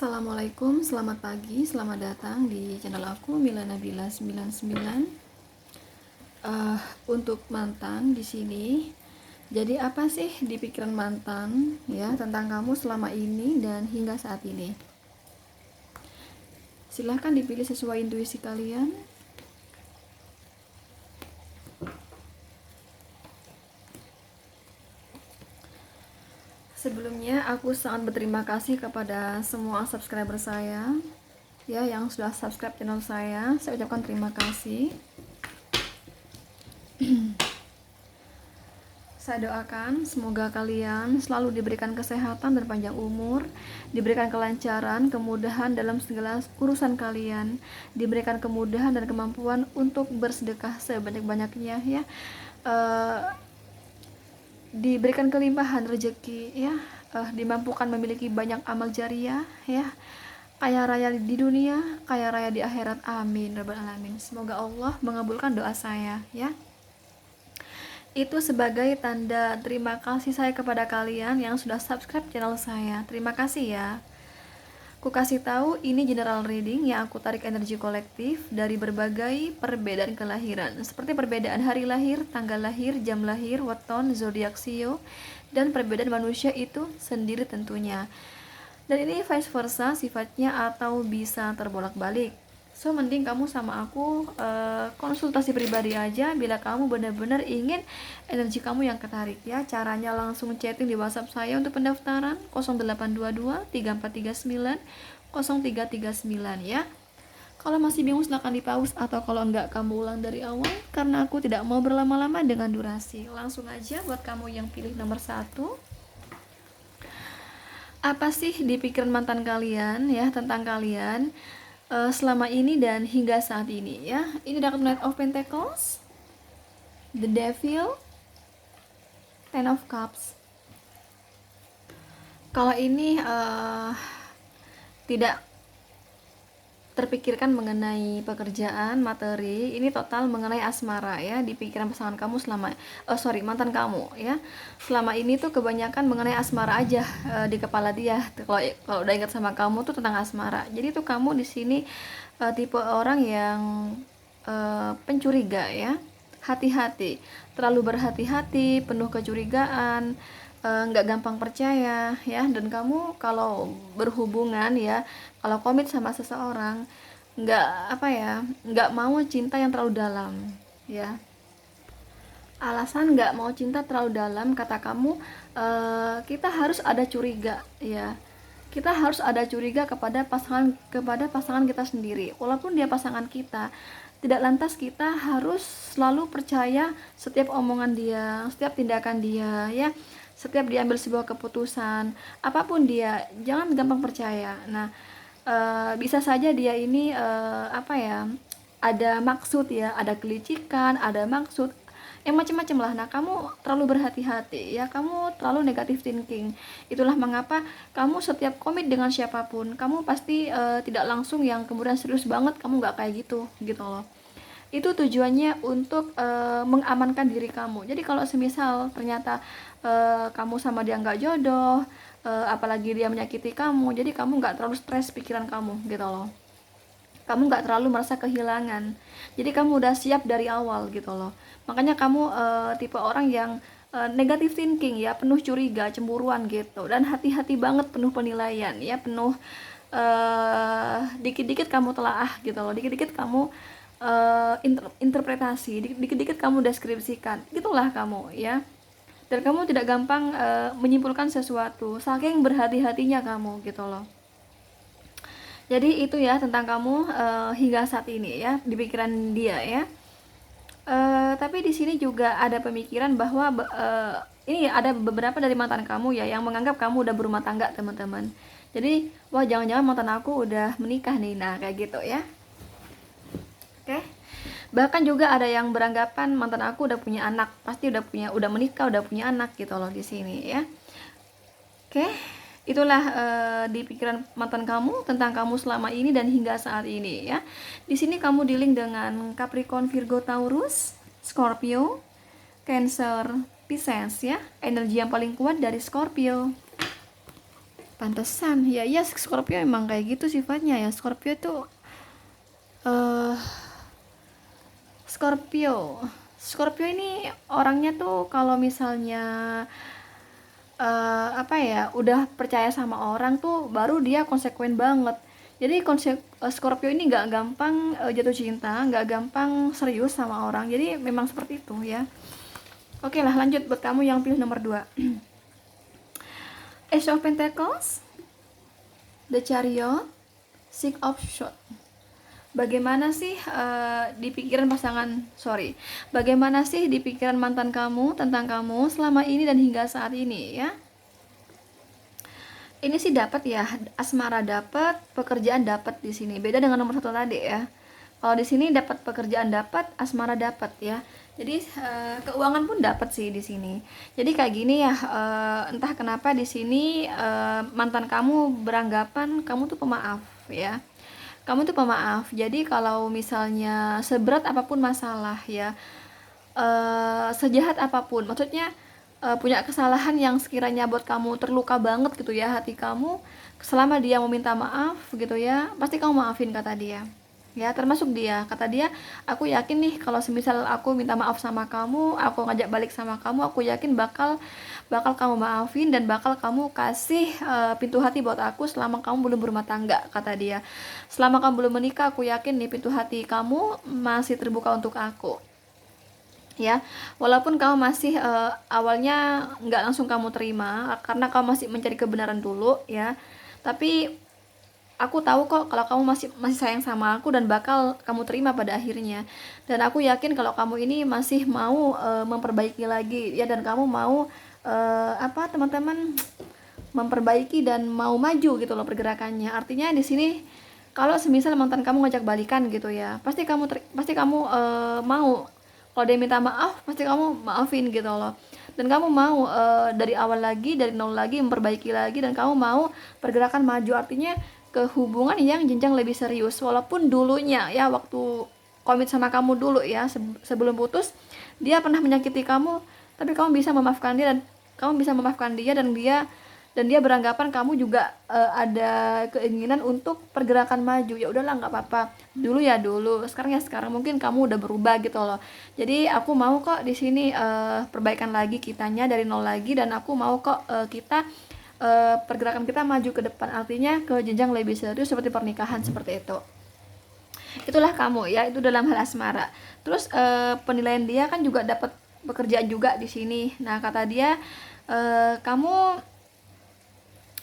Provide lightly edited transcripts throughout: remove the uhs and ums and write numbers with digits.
Assalamualaikum, selamat pagi, selamat datang di channel aku Mila Nabila 99. Untuk mantan di sini. Jadi apa sih di pikiran mantan ya tentang kamu selama ini dan hingga saat ini? Silahkan dipilih sesuai intuisi kalian. Sebelumnya aku sangat berterima kasih kepada semua subscriber saya ya yang sudah subscribe channel saya. Saya ucapkan terima kasih. Saya doakan semoga kalian selalu diberikan kesehatan dan panjang umur, diberikan kelancaran, kemudahan dalam segala urusan kalian, diberikan kemudahan dan kemampuan untuk bersedekah sebanyak-banyaknya ya. Diberikan kelimpahan rezeki ya, dimampukan memiliki banyak amal jariah ya, kaya raya di dunia, kaya raya di akhirat, amin rabbal alamin. Semoga Allah mengabulkan doa saya ya. Itu sebagai tanda terima kasih saya kepada kalian yang sudah subscribe channel saya. Terima kasih ya. Aku kasih tahu ini general reading yang aku tarik energi kolektif dari berbagai perbedaan kelahiran, seperti perbedaan hari lahir, tanggal lahir, jam lahir, weton, zodiak Sio, dan perbedaan manusia itu sendiri tentunya. Dan ini vice versa sifatnya atau bisa terbolak-balik. So mending kamu sama aku konsultasi pribadi aja bila kamu benar-benar ingin energi kamu yang ketarik ya. Caranya langsung chatting di WhatsApp saya untuk pendaftaran 0822 3439 0339 ya. Kalau masih bingung silahkan di pause, atau kalau enggak kamu ulang dari awal karena aku tidak mau berlama-lama dengan durasi. Langsung aja buat kamu yang pilih nomor 1. Apa sih di pikiran mantan kalian ya tentang kalian selama ini dan hingga saat ini ya. Ini dapat Knight of Pentacles, The Devil, Ten of Cups. Kalau ini tidak terpikirkan mengenai pekerjaan, materi, ini total mengenai asmara ya di pikiran pasangan kamu selama mantan kamu ya. Selama ini tuh kebanyakan mengenai asmara aja di kepala dia. Kalau udah ingat sama kamu tuh tentang asmara. Jadi tuh kamu di sini tipe orang yang pencuriga ya. Hati-hati, terlalu berhati-hati, penuh kecurigaan, nggak gampang percaya ya. Dan kamu kalau berhubungan ya, kalau komit sama seseorang, nggak mau cinta yang terlalu dalam ya. Alasan nggak mau cinta terlalu dalam kata kamu, kita harus ada curiga ya. Kita harus ada curiga kepada pasangan kita sendiri. Walaupun dia pasangan kita, tidak lantas kita harus selalu percaya setiap omongan dia, setiap tindakan dia ya. Setiap diambil sebuah keputusan, apapun dia, jangan gampang percaya. Nah, bisa saja dia ini ada maksud ya, ada kelicikan, ada maksud yang macam-macam lah. Nah, kamu terlalu berhati-hati ya, kamu terlalu negative thinking. Itulah mengapa kamu setiap komit dengan siapapun, kamu pasti tidak langsung yang kemudian serius banget, kamu nggak kayak gitu loh. Itu tujuannya untuk mengamankan diri kamu. Jadi kalau semisal ternyata kamu sama dia nggak jodoh, apalagi dia menyakiti kamu, jadi kamu nggak terlalu stres pikiran kamu gitu loh. Kamu nggak terlalu merasa kehilangan, jadi kamu udah siap dari awal gitu loh. Makanya kamu tipe orang yang negative thinking ya, penuh curiga, cemburuan gitu, dan hati-hati banget, penuh penilaian ya, penuh dikit-dikit kamu telaah gitu loh, dikit-dikit kamu interpretasi, dikit-dikit kamu deskripsikan, gitulah kamu ya. Dan kamu tidak gampang menyimpulkan sesuatu, saking berhati-hatinya kamu gitu loh. Jadi itu ya tentang kamu hingga saat ini ya di pikiran dia ya. Tapi di sini juga ada pemikiran bahwa ini ada beberapa dari mantan kamu ya yang menganggap kamu udah berumah tangga, teman-teman. Jadi wah, jangan-jangan mantan aku udah menikah nih, nah kayak gitu ya. Oke. Bahkan juga ada yang beranggapan mantan aku udah punya anak, pasti udah menikah, udah punya anak gitu loh di sini ya. Oke. Itulah di pikiran mantan kamu tentang kamu selama ini dan hingga saat ini ya. Di sini kamu dealing dengan Capricorn, Virgo, Taurus, Scorpio, Cancer, Pisces ya. Energi yang paling kuat dari Scorpio. Pantesan ya, iya Scorpio emang kayak gitu sifatnya ya. eh Scorpio Scorpio ini orangnya tuh kalau misalnya apa ya, udah percaya sama orang tuh baru dia konsekuen banget. Jadi Scorpio ini nggak gampang jatuh cinta, nggak gampang serius sama orang. Jadi memang seperti itu ya. Oke lah, lanjut buat kamu yang pilih nomor 2. Ace of Pentacles, The Chariot, Six of Swords. Bagaimana sih di pikiran bagaimana sih di pikiran mantan kamu tentang kamu selama ini dan hingga saat ini ya? Ini sih dapat ya, asmara dapat, pekerjaan dapat di sini. Beda dengan nomor 1 tadi ya. Kalau di sini dapat pekerjaan dapat, asmara dapat ya. Jadi keuangan pun dapat sih di sini. Jadi kayak gini ya, entah kenapa di sini mantan kamu beranggapan kamu tuh pemaaf ya. Kamu tuh pemaaf. Jadi kalau misalnya seberat apapun masalah ya, sejahat apapun, maksudnya punya kesalahan yang sekiranya buat kamu terluka banget gitu ya hati kamu, selama dia mau minta maaf gitu ya, pasti kamu maafin kata dia. Ya, termasuk dia, kata dia, aku yakin nih kalau semisal aku minta maaf sama kamu, aku ngajak balik sama kamu, aku yakin bakal kamu maafin dan bakal kamu kasih pintu hati buat aku selama kamu belum berumah tangga, kata dia. Selama kamu belum menikah, aku yakin nih pintu hati kamu masih terbuka untuk aku. Ya, walaupun kamu masih awalnya nggak langsung kamu terima karena kamu masih mencari kebenaran dulu ya. Tapi aku tahu kok kalau kamu masih sayang sama aku dan bakal kamu terima pada akhirnya. Dan aku yakin kalau kamu ini masih mau memperbaiki lagi ya, dan kamu mau teman-teman, memperbaiki dan mau maju gitu loh pergerakannya. Artinya di sini kalau semisal mantan kamu ngajak balikan gitu ya, pasti kamu mau. Kalau dia minta maaf, pasti kamu maafin gitu loh. Dan kamu mau dari awal lagi, dari nol lagi, memperbaiki lagi, dan kamu mau pergerakan maju. Artinya ke hubungan yang jenjang lebih serius, walaupun dulunya ya waktu komit sama kamu dulu ya, sebelum putus dia pernah menyakiti kamu, tapi kamu bisa memaafkan dia, dan dia beranggapan kamu juga ada keinginan untuk pergerakan maju. Ya udahlah, nggak apa-apa, dulu ya dulu, sekarang ya sekarang, mungkin kamu udah berubah gitu loh. Jadi aku mau kok di sini perbaikan lagi kitanya dari nol lagi, dan aku mau kok kita pergerakan kita maju ke depan, artinya ke jenjang lebih serius seperti pernikahan, seperti itu. Itulah kamu ya, itu dalam hal asmara. Terus penilaian dia kan juga dapat pekerjaan juga di sini. Nah, kata dia kamu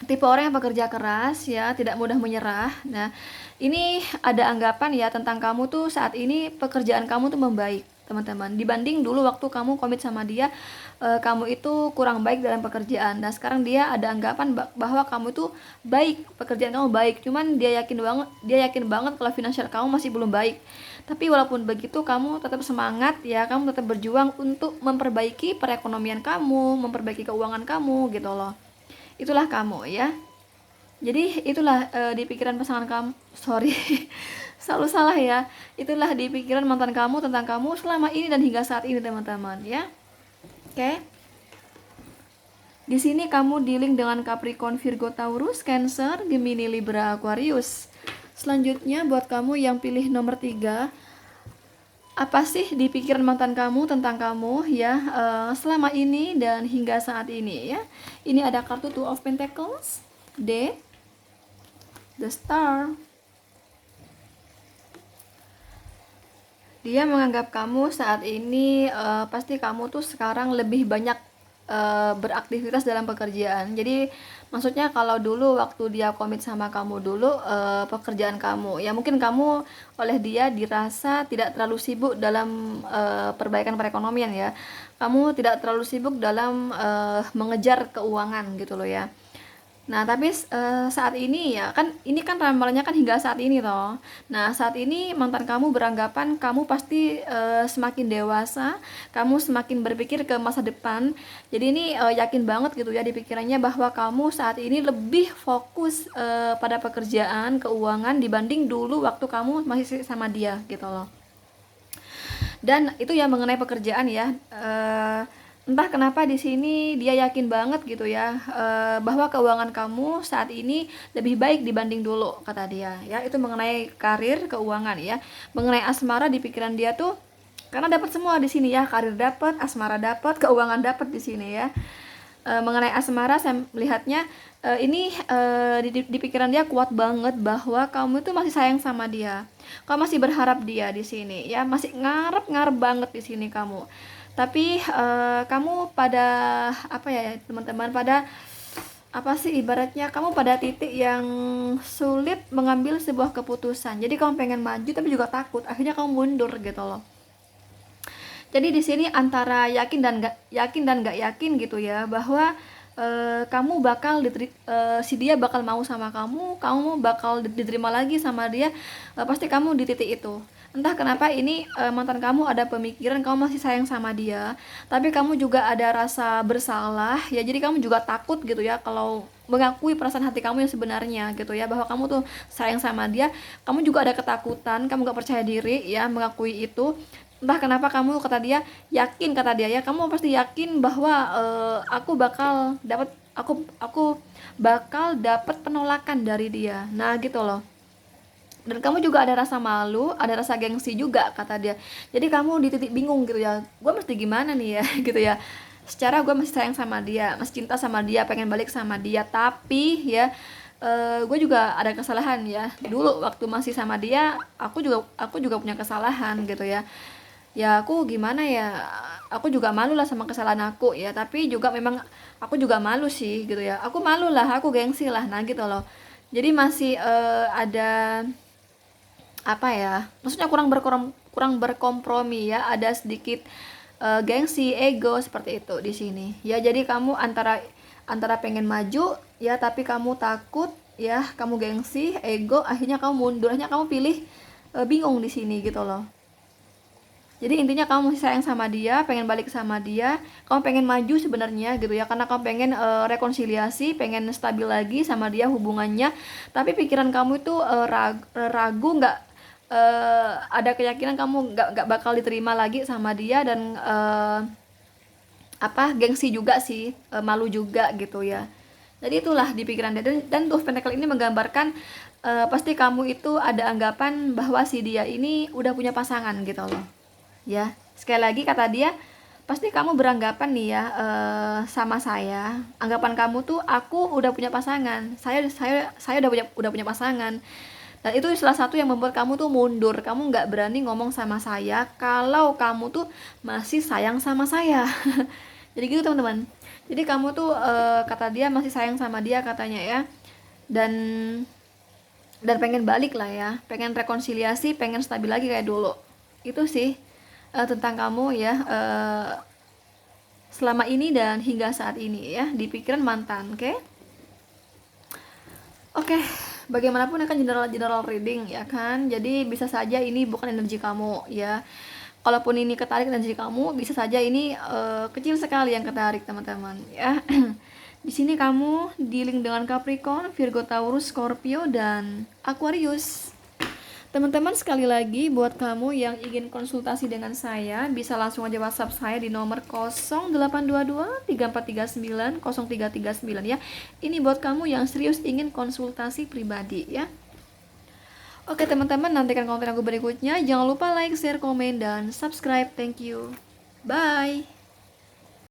tipe orang yang pekerja keras ya, tidak mudah menyerah. Nah, ini ada anggapan ya tentang kamu tuh saat ini pekerjaan kamu tuh membaik, teman-teman. Dibanding dulu waktu kamu komit sama dia, kamu itu kurang baik dalam pekerjaan. Nah, sekarang dia ada anggapan bahwa kamu tuh baik, pekerjaan kamu baik. Cuman dia yakin banget kalau finansial kamu masih belum baik. Tapi walaupun begitu, kamu tetap semangat ya, kamu tetap berjuang untuk memperbaiki perekonomian kamu, memperbaiki keuangan kamu gitu loh. Itulah kamu ya. Jadi itulah di pikiran pasangan kamu, selalu salah ya. Itulah di pikiran mantan kamu tentang kamu selama ini dan hingga saat ini, teman-teman ya. Oke. Di sini kamu dealing dengan Capricorn, Virgo, Taurus, Cancer, Gemini, Libra, Aquarius. Selanjutnya buat kamu yang pilih nomor 3, apa sih di pikiran mantan kamu tentang kamu ya selama ini dan hingga saat ini ya. Ini ada kartu Two of Pentacles, The Star. Dia menganggap kamu saat ini pasti kamu tuh sekarang lebih banyak beraktivitas dalam pekerjaan. Jadi maksudnya kalau dulu waktu dia komit sama kamu dulu, pekerjaan kamu ya, mungkin kamu oleh dia dirasa tidak terlalu sibuk dalam perbaikan perekonomian ya, kamu tidak terlalu sibuk dalam mengejar keuangan gitu loh ya. Nah, tapi saat ini ya kan, ini kan ramalannya kan hingga saat ini toh. Nah, saat ini mantan kamu beranggapan kamu pasti semakin dewasa, kamu semakin berpikir ke masa depan. Jadi ini yakin banget gitu ya di pikirannya bahwa kamu saat ini lebih fokus pada pekerjaan, keuangan dibanding dulu waktu kamu masih sama dia gitu loh. Dan itu ya mengenai pekerjaan ya. Entah kenapa di sini dia yakin banget gitu ya, bahwa keuangan kamu saat ini lebih baik dibanding dulu kata dia ya. Itu mengenai karir, keuangan ya. Mengenai asmara di pikiran dia tuh karena dapat semua di sini ya, karir dapat, asmara dapat, keuangan dapat di sini ya. Mengenai asmara saya melihatnya ini di pikiran dia kuat banget bahwa kamu itu masih sayang sama dia. Kamu masih berharap dia di sini ya, masih ngarep-ngarep banget di sini kamu. Tapi kamu pada apa ya teman-teman, pada apa sih ibaratnya kamu pada titik yang sulit mengambil sebuah keputusan. Jadi kamu pengen maju tapi juga takut. Akhirnya kamu mundur gitu loh. Jadi di sini antara yakin dan gak yakin gitu ya, bahwa kamu bakal si dia bakal mau sama kamu bakal diterima lagi sama dia, pasti kamu di titik itu. Entah kenapa ini mantan kamu ada pemikiran kamu masih sayang sama dia, tapi kamu juga ada rasa bersalah ya. Jadi kamu juga takut gitu ya kalau mengakui perasaan hati kamu yang sebenarnya gitu ya, bahwa kamu tuh sayang sama dia. Kamu juga ada ketakutan, kamu gak percaya diri ya mengakui itu. Entah kenapa kamu kata dia yakin, kata dia ya, kamu pasti yakin bahwa aku bakal dapat penolakan dari dia. Nah gitu loh. Dan kamu juga ada rasa malu, ada rasa gengsi juga kata dia. Jadi kamu di titik bingung gitu ya, gue mesti gimana nih ya gitu ya. Secara gue masih sayang sama dia, masih cinta sama dia, pengen balik sama dia, tapi ya gue juga ada kesalahan ya. Dulu waktu masih sama dia, aku juga punya kesalahan gitu ya. Ya aku gimana ya, aku juga malu lah sama kesalahan aku ya, tapi juga memang aku juga malu sih gitu ya, aku malu lah, aku gengsi lah, nah gitu loh. Jadi masih ada apa ya, maksudnya kurang berkompromi ya, ada sedikit gengsi, ego seperti itu di sini ya. Jadi kamu antara antara pengen maju ya, tapi kamu takut ya, kamu gengsi, ego, akhirnya kamu mundur, akhirnya kamu pilih bingung di sini gitu loh. Jadi intinya kamu masih sayang sama dia, pengen balik sama dia, kamu pengen maju sebenarnya gitu ya, karena kamu pengen rekonsiliasi, pengen stabil lagi sama dia hubungannya. Tapi pikiran kamu itu ragu, nggak ada keyakinan kamu nggak bakal diterima lagi sama dia, dan gengsi juga sih, malu juga gitu ya. Jadi itulah di pikiran dia, dan tuh pentakel ini menggambarkan pasti kamu itu ada anggapan bahwa si dia ini udah punya pasangan gitu loh. Ya, sekali lagi kata dia, pasti kamu beranggapan nih ya, sama saya. Anggapan kamu tuh aku udah punya pasangan. Saya udah punya pasangan. Dan itu salah satu yang membuat kamu tuh mundur. Kamu nggak berani ngomong sama saya kalau kamu tuh masih sayang sama saya. Jadi gitu teman-teman. Jadi kamu tuh kata dia masih sayang sama dia katanya ya. Dan pengen balik lah ya, pengen rekonsiliasi, pengen stabil lagi kayak dulu. Itu sih tentang kamu ya, selama ini dan hingga saat ini ya, di pikiran mantan. Oke, bagaimanapun akan general reading ya kan. Jadi bisa saja ini bukan energi kamu ya. Kalaupun ini ketarik energi kamu, bisa saja ini kecil sekali yang ketarik teman-teman ya. Di sini kamu dealing dengan Capricorn, Virgo, Taurus, Scorpio, dan Aquarius. Teman-teman, sekali lagi buat kamu yang ingin konsultasi dengan saya, bisa langsung aja WhatsApp saya di nomor 0822 3439 0339 ya. Ini buat kamu yang serius ingin konsultasi pribadi ya. Oke teman-teman, nantikan konten aku berikutnya. Jangan lupa like, share, komen, dan subscribe. Thank you. Bye.